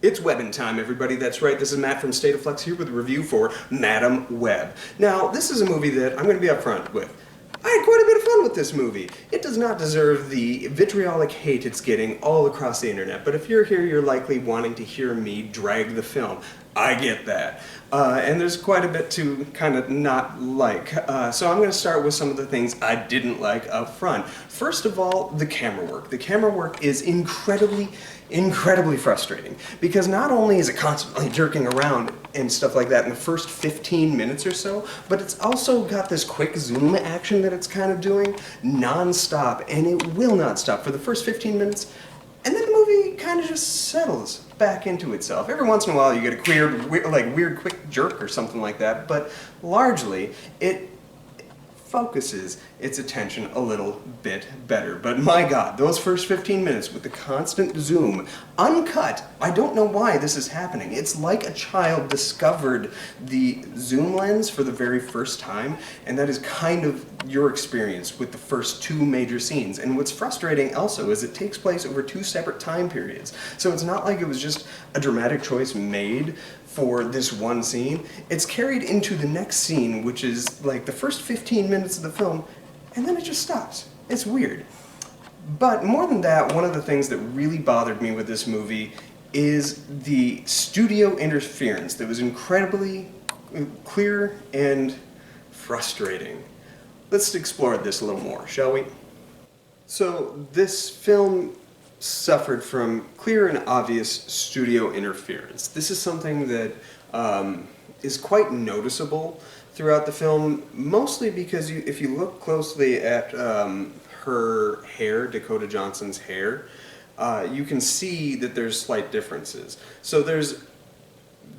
It's Webbin time, everybody. That's right. This is Matt from State of Flux here with a review for Madam Web. Now, this is a movie that I'm going to be upfront with. I had quite a bit of fun with this movie. It does not deserve the vitriolic hate it's getting all across the internet, but if you're here, you're likely wanting to hear me drag the film. I get that. And there's quite a bit to kind of not like. So I'm going to start with some of the things I didn't like up front. First of all, the camera work. The camera work is incredibly frustrating because not only is it constantly jerking around and stuff like that in the first 15 minutes or so, but it's also got this quick zoom action that it's kind of doing non-stop, and it will not stop for the first 15 minutes, and then the movie kind of just settles back into itself. Every once in a while you get a weird quick jerk or something like that, but largely it focuses its attention a little bit better. But my God, those first 15 minutes with the constant zoom, uncut, I don't know why this is happening. It's like a child discovered the zoom lens for the very first time, and that is kind of your experience with the first two major scenes. And what's frustrating also is it takes place over two separate time periods. So it's not like it was just a dramatic choice made for this one scene. It's carried into the next scene, which is like the first 15 minutes of the film, and then it just stops. It's weird. But more than that, one of the things that really bothered me with this movie is the studio interference that was incredibly clear and frustrating. Let's explore this a little more, shall we? So this film suffered from clear and obvious studio interference. This is something that is quite noticeable throughout the film, mostly because if you look closely at her hair, Dakota Johnson's hair, you can see that there's slight differences. So there's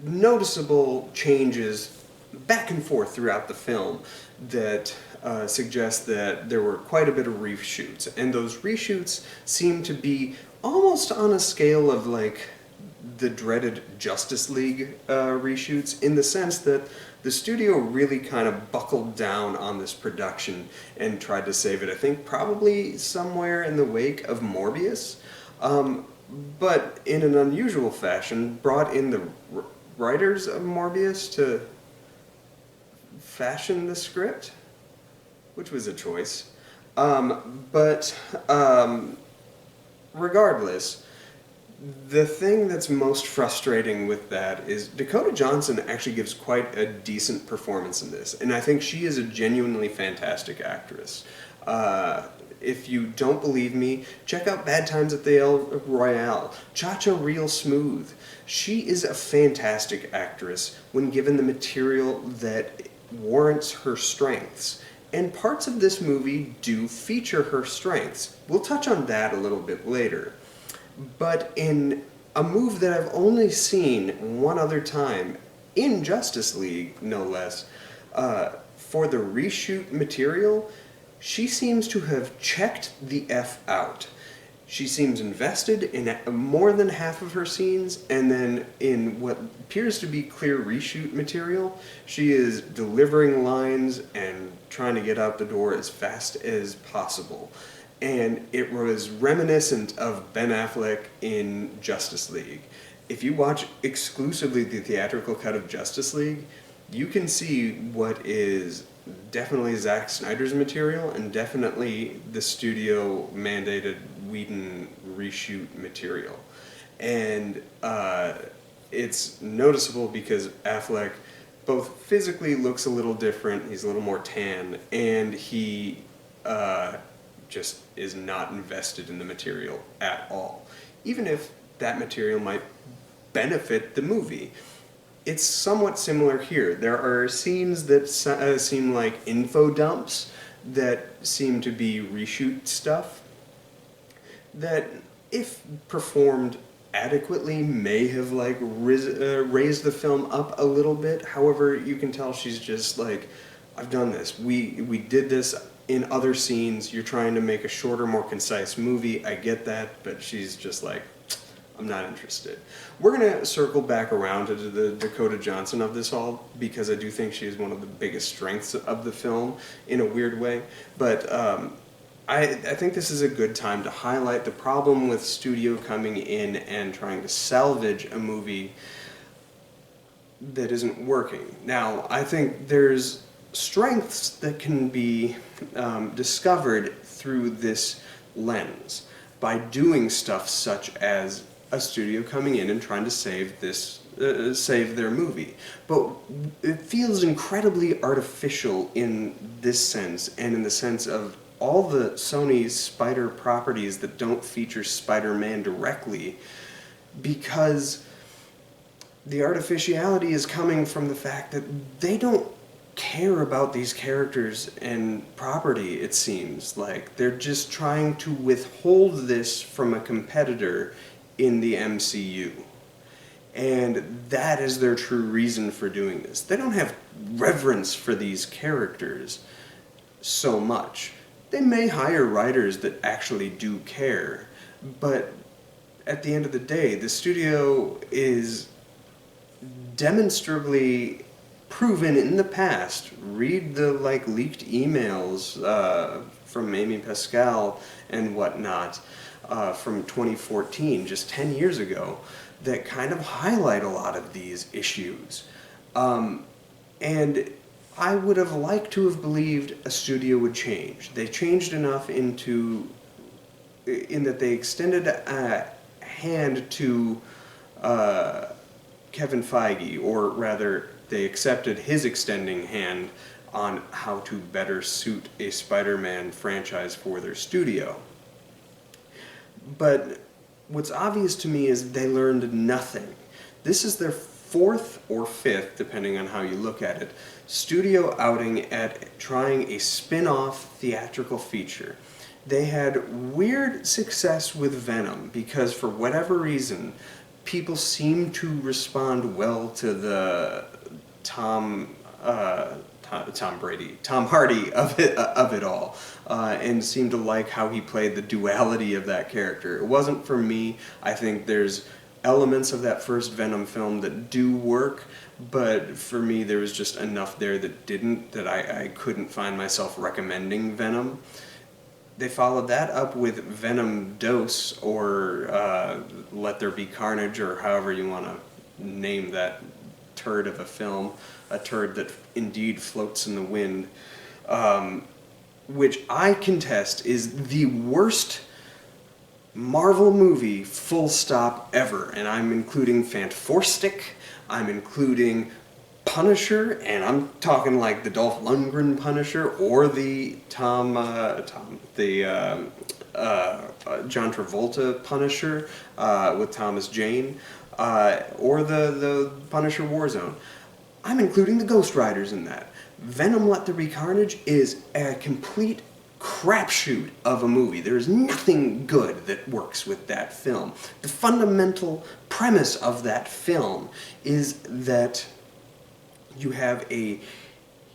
noticeable changes back and forth throughout the film that suggest that there were quite a bit of reshoots, and those reshoots seem to be almost on a scale of like the dreaded Justice League reshoots, in the sense that the studio really kind of buckled down on this production and tried to save it. I think probably somewhere in the wake of Morbius, but in an unusual fashion brought in the writers of Morbius to fashion the script, which was a choice. Regardless, the thing that's most frustrating with that is Dakota Johnson actually gives quite a decent performance in this, and I think she is a genuinely fantastic actress. If you don't believe me, check out Bad Times at the El Royale. Cha-Cha Real Smooth. She is a fantastic actress when given the material that warrants her strengths. And parts of this movie do feature her strengths. We'll touch on that a little bit later. But in a move that I've only seen one other time, in Justice League, no less, for the reshoot material, she seems to have checked the F out. She seems invested in more than half of her scenes, and then in what appears to be clear reshoot material, she is delivering lines and trying to get out the door as fast as possible. And it was reminiscent of Ben Affleck in Justice League. If you watch exclusively the theatrical cut of Justice League, you can see what is definitely Zack Snyder's material and definitely the studio mandated Whedon reshoot material. And it's noticeable because Affleck both physically looks a little different, he's a little more tan, and he just is not invested in the material at all. Even if that material might benefit the movie. It's somewhat similar here. There are scenes that seem like info dumps that seem to be reshoot stuff that, if performed adequately, may have like raised the film up a little bit. However, you can tell she's just like, I've done this. We did this in other scenes. You're trying to make a shorter, more concise movie. I get that, but she's just like, I'm not interested. We're going to circle back around to the Dakota Johnson of this all, because I do think she is one of the biggest strengths of the film in a weird way. But I think this is a good time to highlight the problem with studio coming in and trying to salvage a movie that isn't working. Now, I think there's strengths that can be discovered through this lens by doing stuff such as a studio coming in and trying to save their movie. But it feels incredibly artificial in this sense, and in the sense of all the Sony Spider properties that don't feature Spider-Man directly, because the artificiality is coming from the fact that they don't care about these characters and property, it seems like. They're just trying to withhold this from a competitor in the MCU. And that is their true reason for doing this. They don't have reverence for these characters so much. They may hire writers that actually do care, but at the end of the day, the studio is demonstrably proven in the past. Read the leaked emails from Amy Pascal and whatnot from 2014, just 10 years ago, that kind of highlight a lot of these issues. And I would have liked to have believed a studio would change. They changed enough in that they extended a hand to Kevin Feige, or rather, they accepted his extending hand on how to better suit a Spider-Man franchise for their studio. But what's obvious to me is they learned nothing. This is their fourth or fifth, depending on how you look at it, studio outing at trying a spin-off theatrical feature. They had weird success with Venom because for whatever reason, people seem to respond well to the Tom Hardy of it all, and seemed to like how he played the duality of that character. It wasn't for me. I think there's elements of that first Venom film that do work, but for me there was just enough there that didn't, that I couldn't find myself recommending Venom. They followed that up with Venom Dose, or Let There Be Carnage, or however you want to name that turd of a film, a turd that indeed floats in the wind, which I contest is the worst Marvel movie, full stop, ever. And I'm including Fantastic, I'm including Punisher, and I'm talking like the Dolph Lundgren Punisher, or the John Travolta Punisher with Thomas Jane, or the Punisher Warzone. I'm including the Ghost Riders in that. Venom Let There Be Carnage is a complete crapshoot of a movie. There is nothing good that works with that film. The fundamental premise of that film is that you have a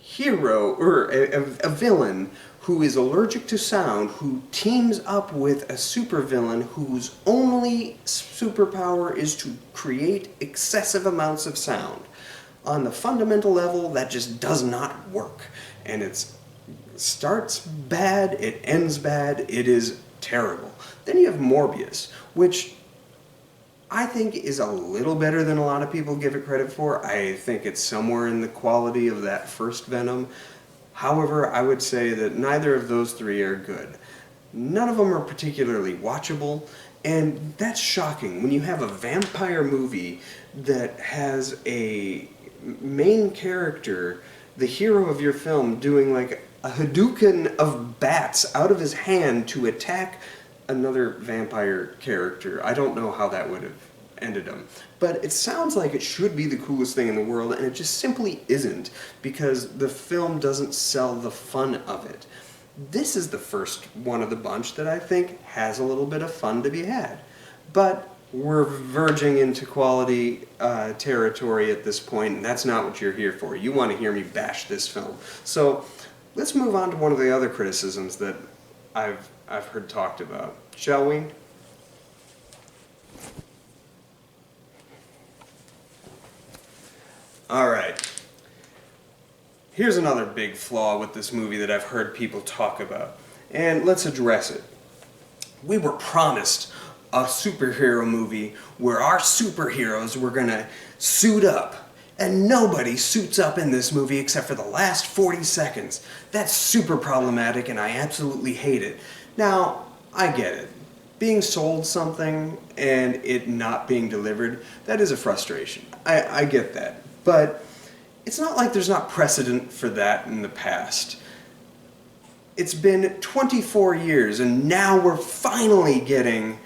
hero, or a villain, who is allergic to sound, who teams up with a supervillain whose only superpower is to create excessive amounts of sound. On the fundamental level, that just does not work. And it starts bad, it ends bad, it is terrible. Then you have Morbius, which I think is a little better than a lot of people give it credit for. I think it's somewhere in the quality of that first Venom. However, I would say that neither of those three are good. None of them are particularly watchable, and that's shocking when you have a vampire movie that has a main character, the hero of your film, doing like a Hadouken of bats out of his hand to attack another vampire character. I don't know how that would have ended him. But it sounds like it should be the coolest thing in the world, and it just simply isn't, because the film doesn't sell the fun of it. This is the first one of the bunch that I think has a little bit of fun to be had. But we're verging into quality territory at this point, and that's not what you're here for. You want to hear me bash this film. So let's move on to one of the other criticisms that I've heard talked about. Shall we? Alright. Here's another big flaw with this movie that I've heard people talk about. And let's address it. We were promised a superhero movie where our superheroes were gonna suit up. And nobody suits up in this movie except for the last 40 seconds. That's super problematic and I absolutely hate it. Now, I get it. Being sold something and it not being delivered, that is a frustration. I get that. But it's not like there's not precedent for that in the past. It's been 24 years and now we're finally getting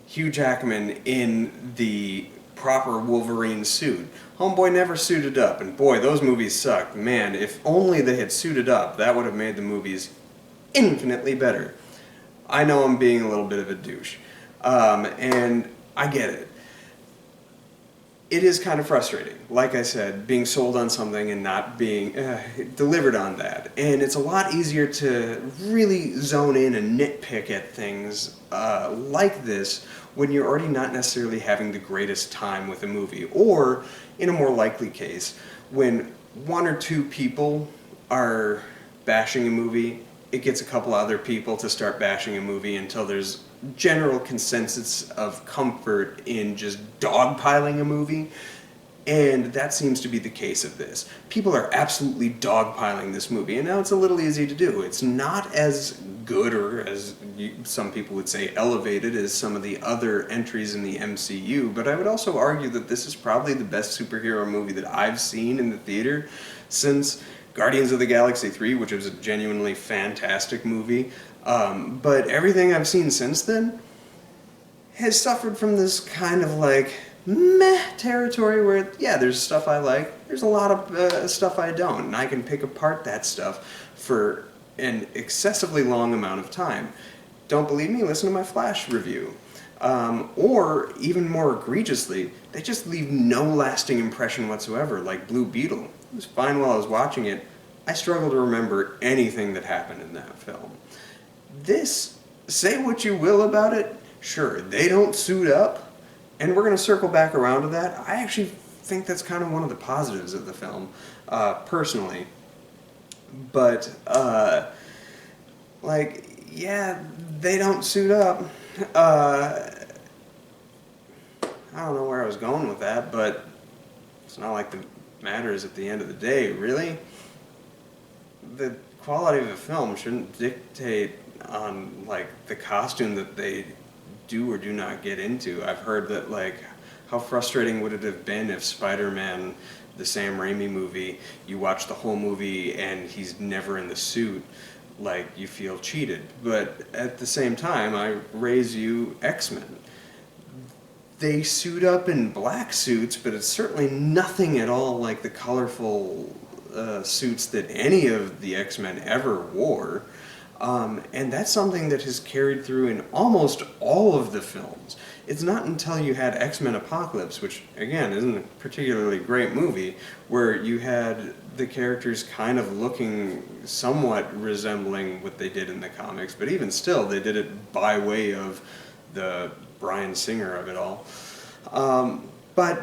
Hugh Jackman in the proper Wolverine suit. Homeboy never suited up, and boy, those movies sucked. Man, if only they had suited up, that would have made the movies infinitely better. I know I'm being a little bit of a douche, and I get it. It is kind of frustrating, like I said, being sold on something and not being delivered on that. And it's a lot easier to really zone in and nitpick at things like this when you're already not necessarily having the greatest time with a movie. Or, in a more likely case, when one or two people are bashing a movie, it gets a couple other people to start bashing a movie until there's general consensus of comfort in just dogpiling a movie. And that seems to be the case of this. People are absolutely dogpiling this movie, and now it's a little easy to do. It's not as good, or as some people would say elevated, as some of the other entries in the MCU, but I would also argue that this is probably the best superhero movie that I've seen in the theater since Guardians of the Galaxy 3, which was a genuinely fantastic movie. But everything I've seen since then has suffered from this kind of like meh territory where, yeah, there's stuff I like, there's a lot of stuff I don't, and I can pick apart that stuff for an excessively long amount of time. Don't believe me? Listen to my Flash review. Or, even more egregiously, they just leave no lasting impression whatsoever, like Blue Beetle. It was fine while I was watching it. I struggle to remember anything that happened in that film. This, say what you will about it, sure, they don't suit up, and we're going to circle back around to that. I actually think that's kind of one of the positives of the film, personally. But, like, yeah, they don't suit up. I don't know where I was going with that, but it's not like the matters at the end of the day, really. The quality of a film shouldn't dictate on, like, the costume that they do or do not get into. I've heard that, like, how frustrating would it have been if Spiderman, the Sam Raimi movie, you watch the whole movie and he's never in the suit, like, you feel cheated. But at the same time, I raise you X-Men. They suit up in black suits, but it's certainly nothing at all like the colorful suits that any of the X-Men ever wore. And that's something that has carried through in almost all of the films. It's not until you had X-Men Apocalypse, which, again, isn't a particularly great movie, where you had the characters kind of looking somewhat resembling what they did in the comics, but even still, they did it by way of the Bryan Singer of it all. But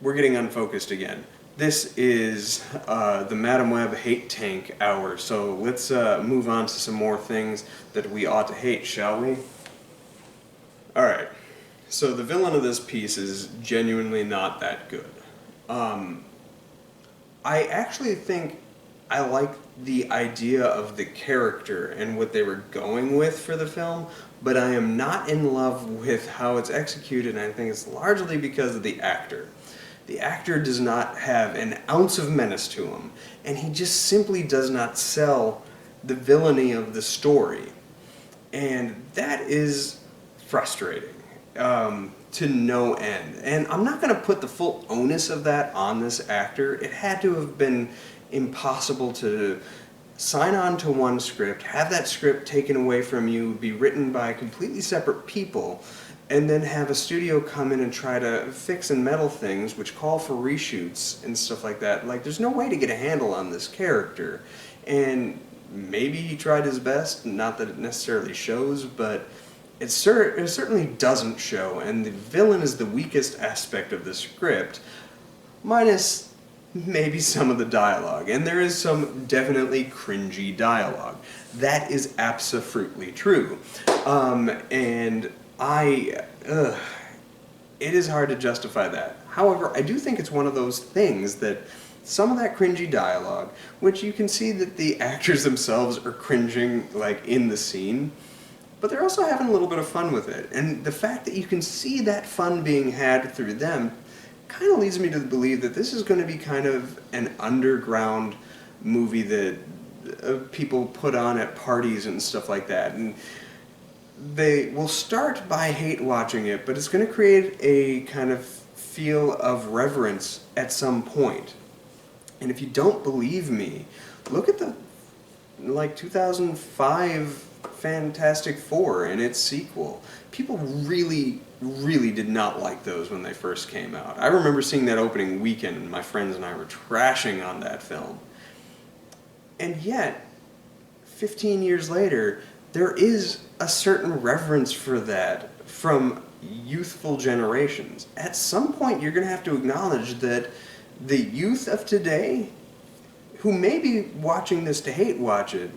we're getting unfocused again. This is the Madam Web Hate Tank Hour, so let's move on to some more things that we ought to hate, shall we? Alright, so the villain of this piece is genuinely not that good. I actually think I like the idea of the character and what they were going with for the film, but I am not in love with how it's executed, and I think it's largely because of the actor. The actor does not have an ounce of menace to him, and he just simply does not sell the villainy of the story. And that is frustrating to no end. And I'm not going to put the full onus of that on this actor. It had to have been impossible to sign on to one script, have that script taken away from you, be written by completely separate people, and then have a studio come in and try to fix and meddle things, which call for reshoots and stuff like that. Like, there's no way to get a handle on this character. And maybe he tried his best, not that it necessarily shows, but it certainly doesn't show, and the villain is the weakest aspect of the script, minus maybe some of the dialogue. And there is some definitely cringy dialogue. that is absolutely true. And it is hard to justify that. However, I do think it's one of those things that some of that cringy dialogue, which you can see that the actors themselves are cringing, like, in the scene, but they're also having a little bit of fun with it. And the fact that you can see that fun being had through them kind of leads me to believe that this is going to be kind of an underground movie that people put on at parties and stuff like that. And they will start by hate watching it, but it's going to create a kind of feel of reverence at some point. And if you don't believe me, look at the 2005 Fantastic Four and its sequel. People really, really did not like those when they first came out. I remember seeing that opening weekend and my friends and I were trashing on that film. And yet, 15 years later, there is a certain reverence for that from youthful generations. At some point, you're going to have to acknowledge that the youth of today, who may be watching this to hate watch it,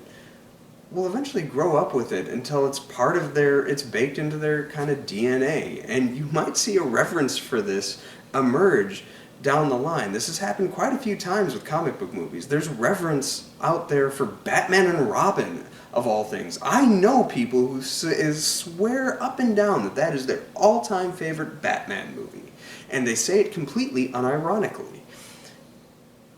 will eventually grow up with it until it's part of it's baked into their kind of DNA. And you might see a reverence for this emerge down the line. This has happened quite a few times with comic book movies. There's reverence out there for Batman and Robin, of all things. I know people who swear up and down that that is their all-time favorite Batman movie. And they say it completely unironically.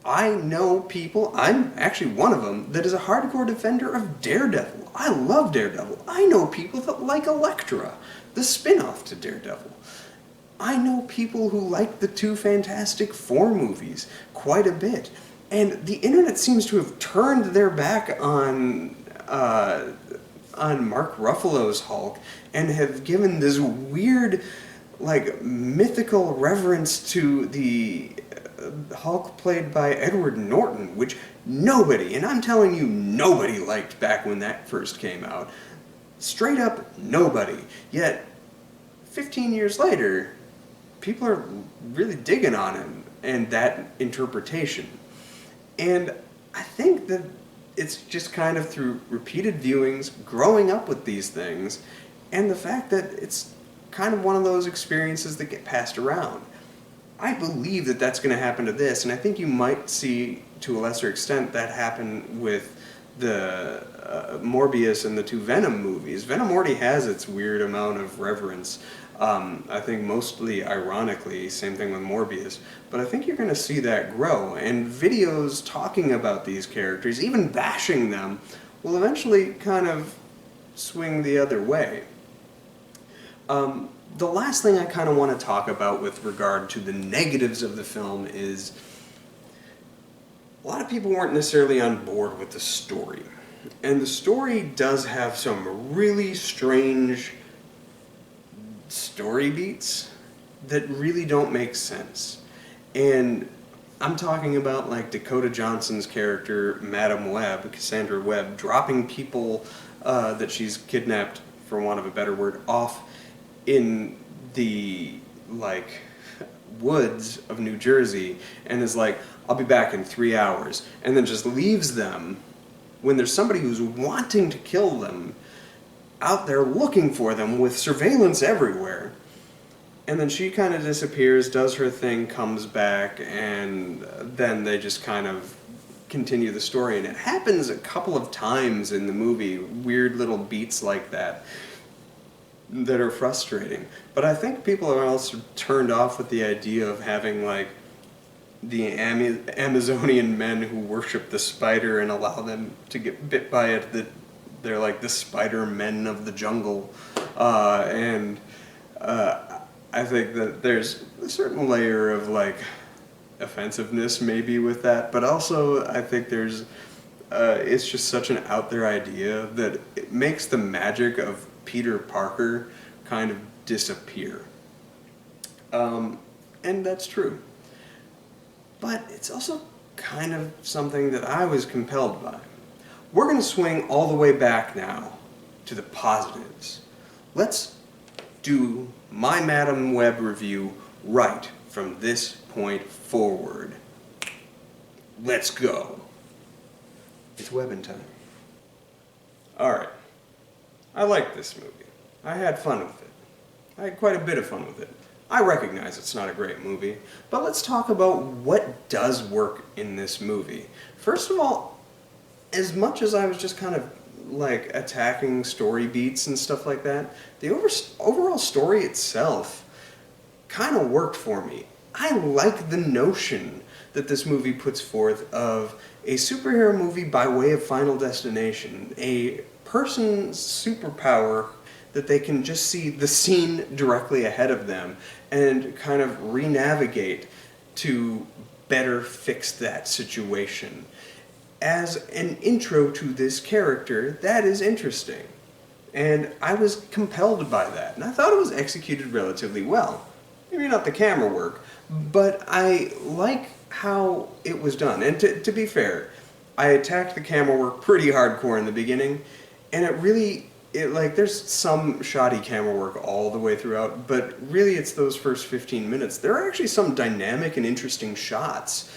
I know people, I'm actually one of them, that is a hardcore defender of Daredevil. I love Daredevil. I know people that like Elektra, the spin-off to Daredevil. I know people who like the two Fantastic Four movies quite a bit. And the internet seems to have turned their back on Mark Ruffalo's Hulk and have given this weird, like, mythical reverence to the Hulk played by Edward Norton, which nobody, and I'm telling you nobody, liked back when that first came out. Straight up nobody. Yet, 15 years later, people are really digging on him and that interpretation. And I think that it's just kind of through repeated viewings, growing up with these things, and the fact that it's kind of one of those experiences that get passed around. I believe that that's going to happen to this, and I think you might see, to a lesser extent, that happen with the Morbius and the two Venom movies. Venom already has its weird amount of reverence, I think mostly ironically, same thing with Morbius, but I think you're going to see that grow, and videos talking about these characters, even bashing them, will eventually kind of swing the other way. The last thing I kind of want to talk about with regard to the negatives of the film is a lot of people weren't necessarily on board with the story. And the story does have some really strange story beats that really don't make sense. And I'm talking about, like, Dakota Johnson's character, Madam Webb, Cassandra Webb, dropping people that she's kidnapped, for want of a better word, off in the, like, woods of New Jersey, and is like, I'll be back in 3 hours, and then just leaves them when there's somebody who's wanting to kill them out there looking for them with surveillance everywhere. And then she kind of disappears, does her thing, comes back, and then they just kind of continue the story. And it happens a couple of times in the movie, weird little beats like that are frustrating. But I think people are also turned off with the idea of having, like, the Amazonian men who worship the spider and allow them to get bit by it, that they're like the spider men of the jungle. I think that there's a certain layer of, like, offensiveness maybe with that, but also I think there's it's just such an out there idea that it makes the magic of Peter Parker kind of disappear. And that's true. But it's also kind of something that I was compelled by. We're going to swing all the way back now to the positives. Let's do my Madam Web review right from this point forward. Let's go. It's Webbin time. Alright, I like this movie. I had fun with it. I had quite a bit of fun with it. I recognize it's not a great movie, but let's talk about what does work in this movie. First of all, as much as I was just kind of like attacking story beats and stuff like that, the overall story itself kind of worked for me. I like the notion that this movie puts forth of a superhero movie by way of Final Destination, a person's superpower that they can just see the scene directly ahead of them and kind of re-navigate to better fix that situation. As an intro to this character, that is interesting. And I was compelled by that, and I thought it was executed relatively well. Maybe not the camera work, but I like how it was done. And to be fair, I attacked the camera work pretty hardcore in the beginning, and there's some shoddy camera work all the way throughout, but really it's those first 15 minutes. There are actually some dynamic and interesting shots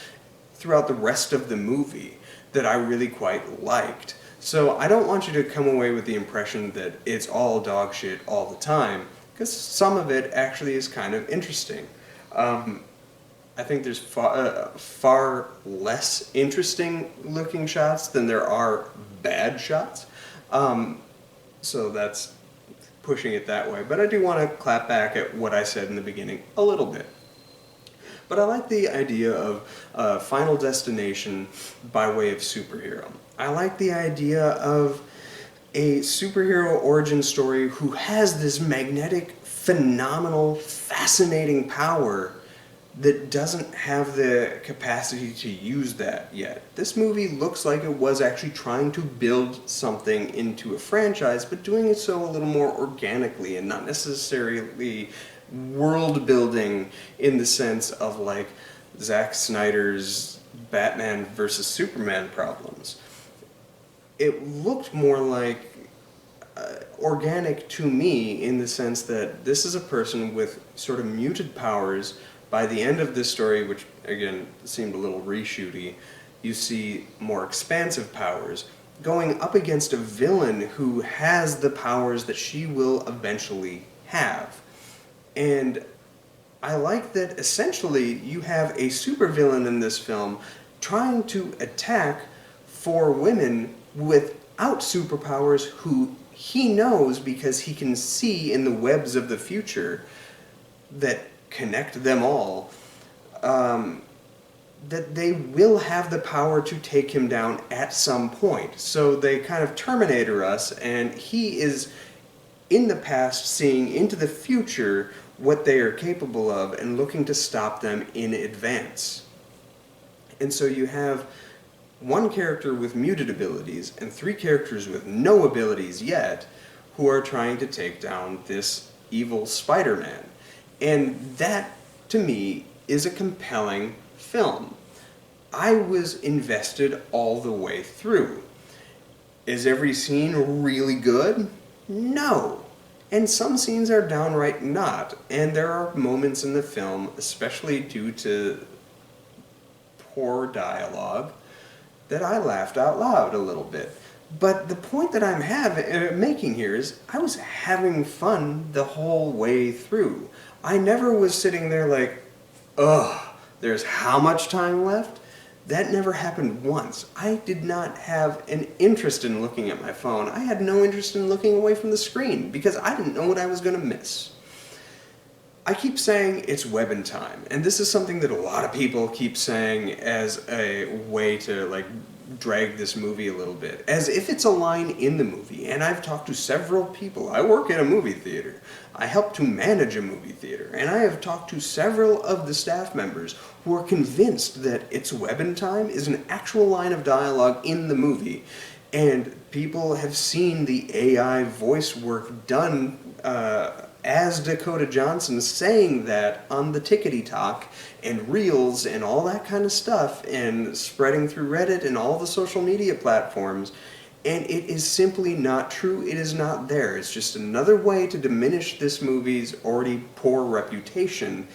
throughout the rest of the movie that I really quite liked. So I don't want you to come away with the impression that it's all dog shit all the time, because some of it actually is kind of interesting. I think there's far less interesting looking shots than there are bad shots. So that's pushing it that way. But I do want to clap back at what I said in the beginning a little bit. But I like the idea of Final Destination by way of superhero. I like the idea of a superhero origin story who has this magnetic, phenomenal, fascinating power that doesn't have the capacity to use that yet. This movie looks like it was actually trying to build something into a franchise, but doing it so a little more organically and not necessarily world building in the sense of like Zack Snyder's Batman versus Superman problems. It looked more like organic to me in the sense that this is a person with sort of muted powers. By the end of this story, which again seemed a little reshooty, you see more expansive powers going up against a villain who has the powers that she will eventually have. And I like that essentially you have a supervillain in this film trying to attack four women without superpowers who he knows because he can see in the webs of the future that connect them all, that they will have the power to take him down at some point. So they kind of Terminator us, and he is in the past seeing into the future what they are capable of and looking to stop them in advance. And so you have one character with muted abilities and three characters with no abilities yet who are trying to take down this evil Spider-Man. And that, to me, is a compelling film. I was invested all the way through. Is every scene really good? No. And some scenes are downright not. And there are moments in the film, especially due to poor dialogue, that I laughed out loud a little bit. But the point that I'm making here is I was having fun the whole way through. I never was sitting there like, ugh, there's how much time left? That never happened once. I did not have an interest in looking at my phone. I had no interest in looking away from the screen because I didn't know what I was going to miss. I keep saying it's Webbin time, and this is something that a lot of people keep saying as a way to like drag this movie a little bit, as if it's a line in the movie. And I've talked to several people. I work in a movie theater. I help to manage a movie theater, and I have talked to several of the staff members who are convinced that it's Webbin time is an actual line of dialogue in the movie. And people have seen the AI voice work done as Dakota Johnson saying that on the Tickety Talk and Reels and all that kind of stuff and spreading through Reddit and all the social media platforms. And it is simply not true. It is not there. It's just another way to diminish this movie's already poor reputation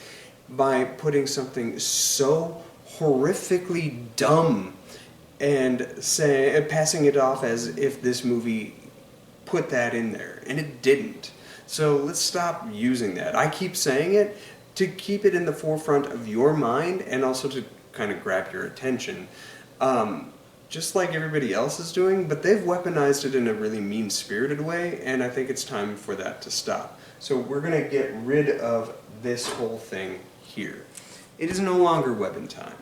by putting something so horrifically dumb and passing it off as if this movie put that in there, and it didn't. So let's stop using that. I keep saying it to keep it in the forefront of your mind and also to kind of grab your attention. Just like everybody else is doing, but they've weaponized it in a really mean-spirited way, and I think it's time for that to stop. So we're going to get rid of this whole thing here. It is no longer Webbin time.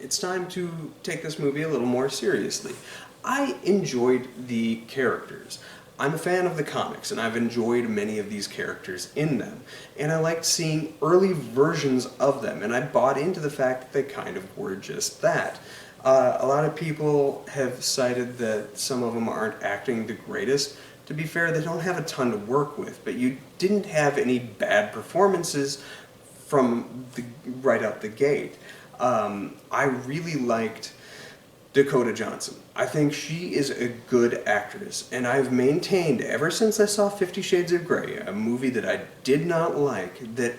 It's time to take this movie a little more seriously. I enjoyed the characters. I'm a fan of the comics, and I've enjoyed many of these characters in them. And I liked seeing early versions of them, and I bought into the fact that they kind of were just that. A lot of people have cited that some of them aren't acting the greatest. To be fair, they don't have a ton to work with, but you didn't have any bad performances from right out the gate. I really liked Dakota Johnson. I think she is a good actress, and I've maintained ever since I saw 50 Shades of Grey, a movie that I did not like, that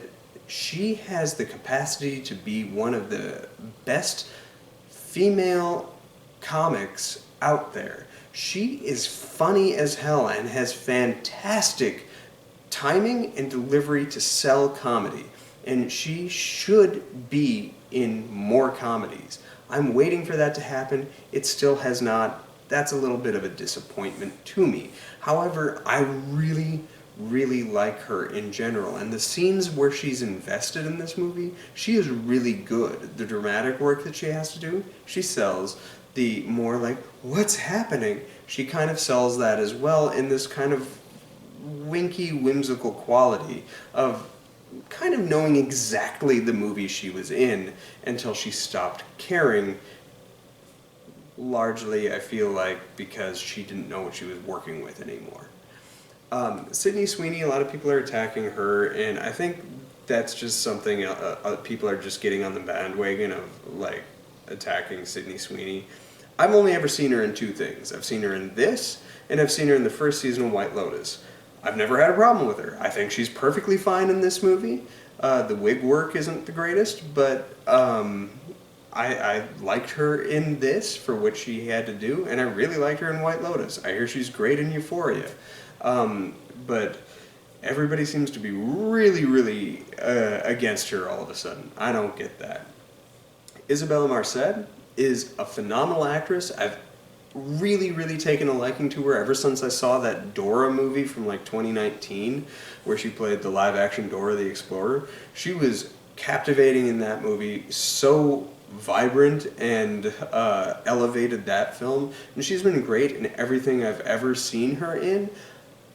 she has the capacity to be one of the best female comics out there. She is funny as hell and has fantastic timing and delivery to sell comedy, and she should be in more comedies. I'm waiting for that to happen. It still has not. That's a little bit of a disappointment to me. However, I really, really like her in general, and the scenes where she's invested in this movie, she is really good. The dramatic work that she has to do, she sells. The more like, what's happening? She kind of sells that as well in this kind of winky, whimsical quality of kind of knowing exactly the movie she was in until she stopped caring. Largely, I feel like, because she didn't know what she was working with anymore. Sydney Sweeney, a lot of people are attacking her, and I think that's just something people are just getting on the bandwagon of, like, attacking Sydney Sweeney. I've only ever seen her in two things. I've seen her in this, and I've seen her in the first season of White Lotus. I've never had a problem with her. I think she's perfectly fine in this movie. The wig work isn't the greatest, but I liked her in this for what she had to do, and I really liked her in White Lotus. I hear she's great in Euphoria. But everybody seems to be really, really against her all of a sudden. I don't get that. Isabela Merced is a phenomenal actress. I've really, really taken a liking to her ever since I saw that Dora movie from like 2019, where she played the live-action Dora the Explorer. She was captivating in that movie, so vibrant, and elevated that film. And she's been great in everything I've ever seen her in.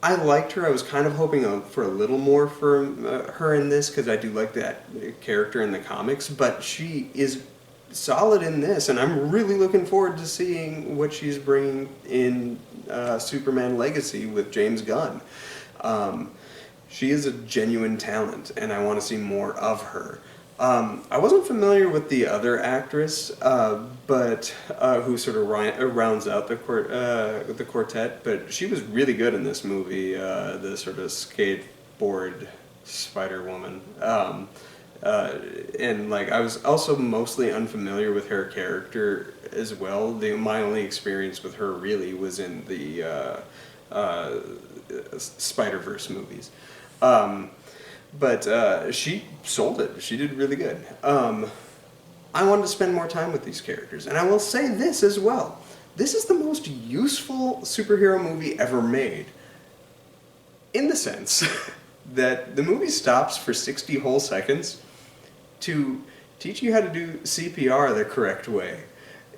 I liked her. I was kind of hoping for a little more from her in this, because I do like that character in the comics, but she is solid in this, and I'm really looking forward to seeing what she's bringing in Superman Legacy with James Gunn. She is a genuine talent, and I want to see more of her. I wasn't familiar with the other actress, but who sort of rounds out the quartet, but she was really good in this movie, the sort of skateboard Spider-Woman. And like, I was also mostly unfamiliar with her character as well. My only experience with her really was in the Spider-Verse movies. But she sold it. She did really good. I wanted to spend more time with these characters. And I will say this as well. This is the most useful superhero movie ever made. In the sense that the movie stops for 60 whole seconds to teach you how to do CPR the correct way.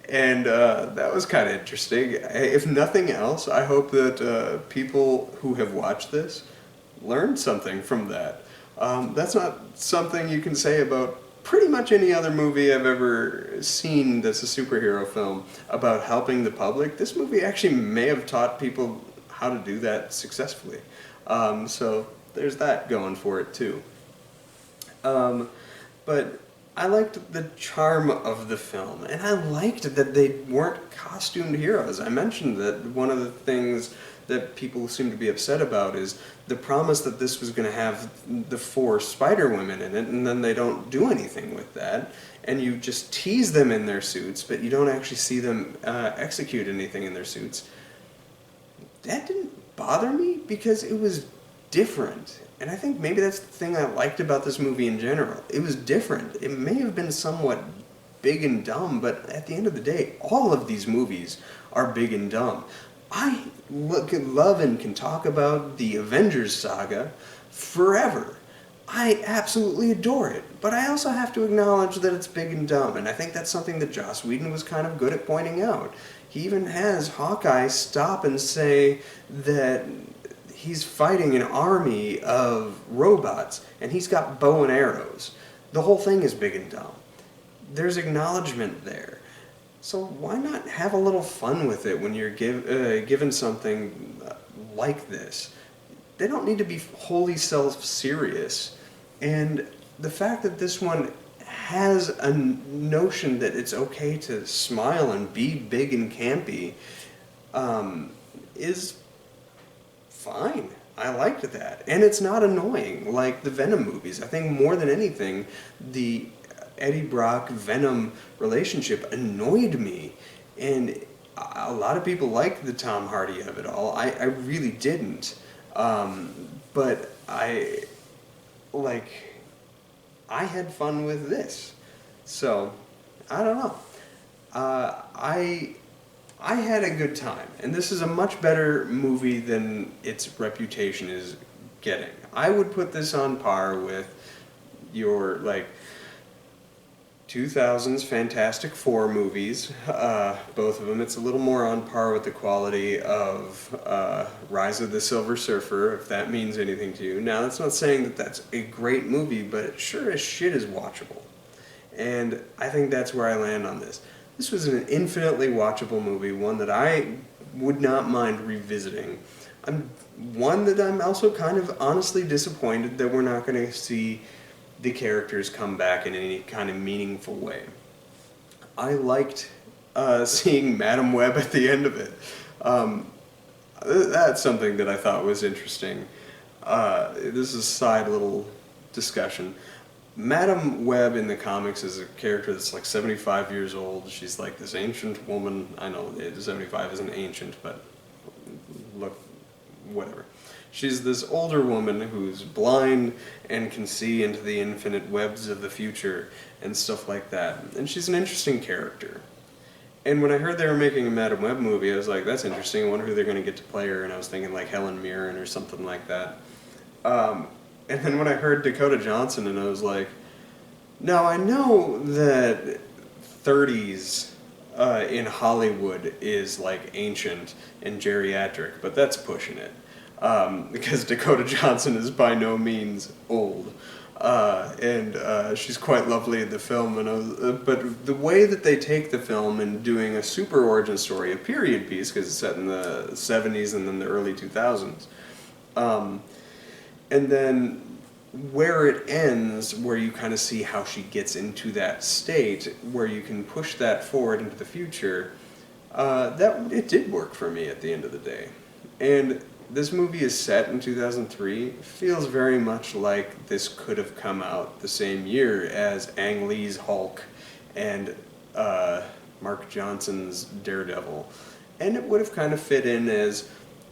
And that was kind of interesting. If nothing else, I hope that people who have watched this learned something from that. That's not something you can say about pretty much any other movie I've ever seen that's a superhero film about helping the public. This movie actually may have taught people how to do that successfully. So there's that going for it too. But I liked the charm of the film, and I liked that they weren't costumed heroes. I mentioned that one of the things that people seem to be upset about is the promise that this was going to have the 4 Spider-Women in it, and then they don't do anything with that, and you just tease them in their suits, but you don't actually see them execute anything in their suits. that didn't bother me because it was different. And I think maybe that's the thing I liked about this movie in general. It was different. It may have been somewhat big and dumb, but at the end of the day, all of these movies are big and dumb. I love and can talk about the Avengers saga forever. I absolutely adore it, but I also have to acknowledge that it's big and dumb, and I think that's something that Joss Whedon was kind of good at pointing out. He even has Hawkeye stop and say that he's fighting an army of robots, and he's got bow and arrows. The whole thing is big and dumb. There's acknowledgement there. So why not have a little fun with it when you're given something like this? They don't need to be wholly self-serious. And the fact that this one has a notion that it's okay to smile and be big and campy is fine. I liked that. And it's not annoying like the Venom movies. I think more than anything, the Eddie Brock-Venom relationship annoyed me. And a lot of people liked the Tom Hardy of it all. I really didn't. But I had fun with this. So, I don't know. I had a good time. And this is a much better movie than its reputation is getting. I would put this on par with your, 2000s Fantastic Four movies, both of them. It's a little more on par with the quality of Rise of the Silver Surfer, if that means anything to you. Now, that's not saying that that's a great movie, but it sure as shit is watchable. And I think that's where I land on this. This was an infinitely watchable movie, one that I would not mind revisiting. One that I'm also kind of honestly disappointed that we're not going to see the characters come back in any kind of meaningful way. I liked seeing Madam Web at the end of it. That's something that I thought was interesting. This is a side little discussion. Madam Web in the comics is a character that's 75 years old. She's like this ancient woman. I know 75 isn't ancient, but look, whatever. She's this older woman who's blind and can see into the infinite webs of the future and stuff like that. And she's an interesting character. And when I heard they were making a Madam Web movie, I was like, that's interesting. I wonder who they're going to get to play her. And I was thinking Helen Mirren or something like that. And then when I heard Dakota Johnson, and I was like, now I know that 30s in Hollywood is ancient and geriatric, but that's pushing it. Because Dakota Johnson is by no means old, and she's quite lovely in the film. And but the way that they take the film and doing a super origin story, a period piece, because it's set in the 70s and then the early 2000s, and then where it ends, where you kind of see how she gets into that state, where you can push that forward into the future, that it did work for me at the end of the day. And this movie is set in 2003. Feels very much like this could have come out the same year as Ang Lee's Hulk and Mark Johnson's Daredevil. And it would have kind of fit in as,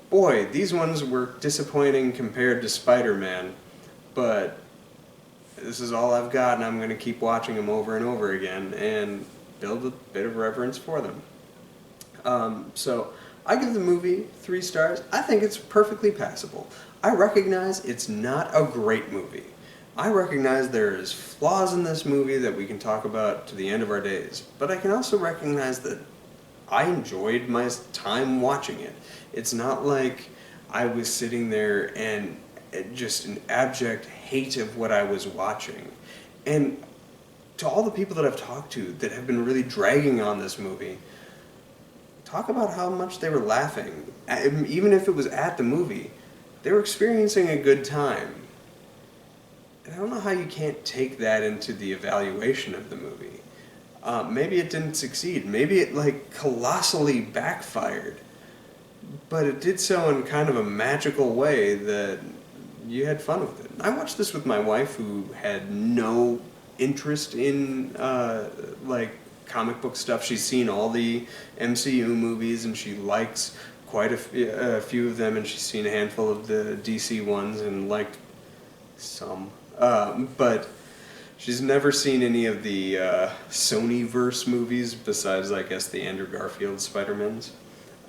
boy, these ones were disappointing compared to Spider-Man, but this is all I've got and I'm going to keep watching them over and over again and build a bit of reverence for them. So I give the movie 3 stars. I think it's perfectly passable. I recognize it's not a great movie. I recognize there is flaws in this movie that we can talk about to the end of our days. But I can also recognize that I enjoyed my time watching it. It's not like I was sitting there and just an abject hate of what I was watching. And to all the people that I've talked to that have been really dragging on this movie, talk about how much they were laughing. Even if it was at the movie, they were experiencing a good time. And I don't know how you can't take that into the evaluation of the movie. Maybe it didn't succeed. Maybe it colossally backfired. But it did so in kind of a magical way that you had fun with it. I watched this with my wife, who had no interest in comic book stuff. She's seen all the MCU movies and she likes quite a few of them, and she's seen a handful of the DC ones and liked some. But she's never seen any of the Sony-verse movies besides, I guess, the Andrew Garfield Spider-Mans.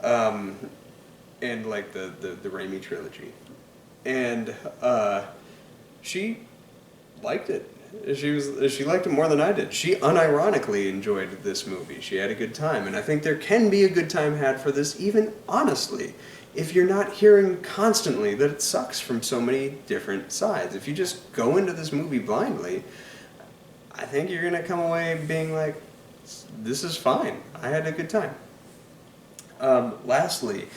And like the Raimi trilogy. And she liked it. She liked it more than I did. She unironically enjoyed this movie. She had a good time, and I think there can be a good time had for this, even honestly, if you're not hearing constantly that it sucks from so many different sides. If you just go into this movie blindly, I think you're gonna come away being like, this is fine. I had a good time. Lastly,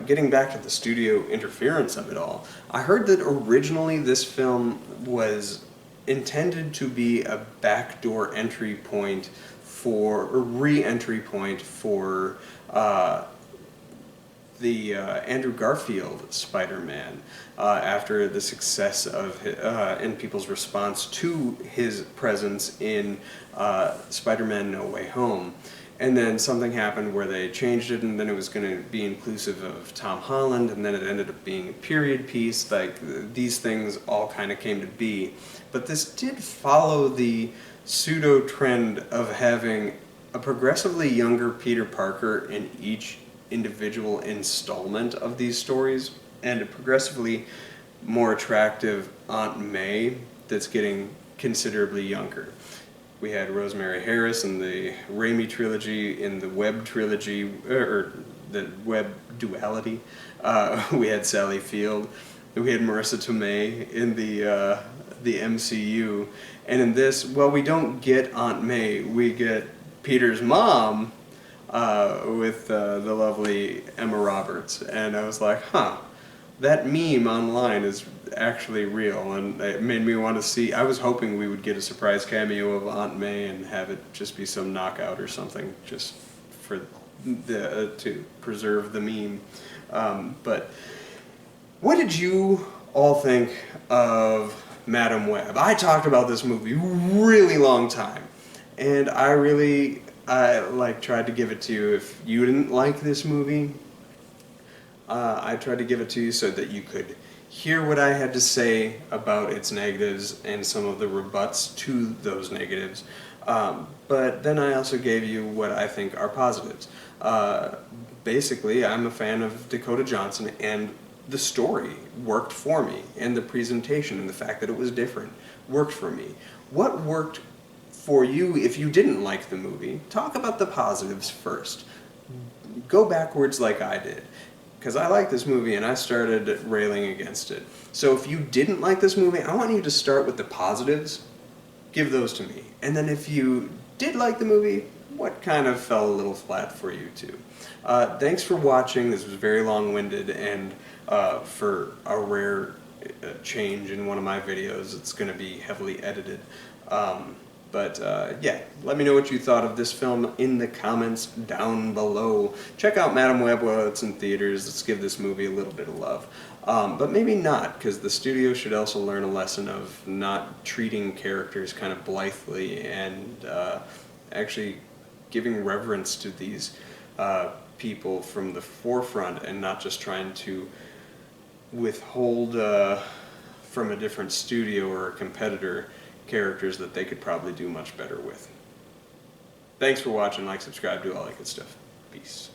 getting back to the studio interference of it all, I heard that originally this film was intended to be a backdoor entry point for, or re-entry point for the Andrew Garfield Spider-Man after the success of and people's response to his presence in Spider-Man No Way Home. And then something happened where they changed it, and then it was going to be inclusive of Tom Holland, and then it ended up being a period piece. Like, these things all kind of came to be. But this did follow the pseudo-trend of having a progressively younger Peter Parker in each individual installment of these stories, and a progressively more attractive Aunt May that's getting considerably younger. We had Rosemary Harris in the Raimi trilogy, in the Webb trilogy, or the Webb duality. We had Sally Field. We had Marissa Tomei in the MCU. And in this, well, we don't get Aunt May. We get Peter's mom with the lovely Emma Roberts. And I was like, huh, that meme online is actually real, and it made me want to see. I was hoping we would get a surprise cameo of Aunt May and have it just be some knockout or something, just for the to preserve the meme. But what did you all think of Madam Web? I talked about this movie really long time, and I tried to give it to you. If you didn't like this movie, I tried to give it to you so that you could hear what I had to say about its negatives and some of the rebuts to those negatives. But then I also gave you what I think are positives. Basically, I'm a fan of Dakota Johnson, and the story worked for me, and the presentation and the fact that it was different worked for me. What worked for you if you didn't like the movie? Talk about the positives first. Go backwards like I did. Because I like this movie and I started railing against it. So if you didn't like this movie, I want you to start with the positives. Give those to me. And then if you did like the movie, what kind of fell a little flat for you too? Thanks for watching. This was very long-winded, and for a rare change in one of my videos, it's going to be heavily edited. Yeah, let me know what you thought of this film in the comments down below. Check out Madam Web while it's in theaters. Let's give this movie a little bit of love. But maybe not, because the studio should also learn a lesson of not treating characters kind of blithely, and actually giving reverence to these people from the forefront, and not just trying to withhold from a different studio or a competitor characters that they could probably do much better with. Thanks for watching. Like, subscribe, do all that good stuff. Peace.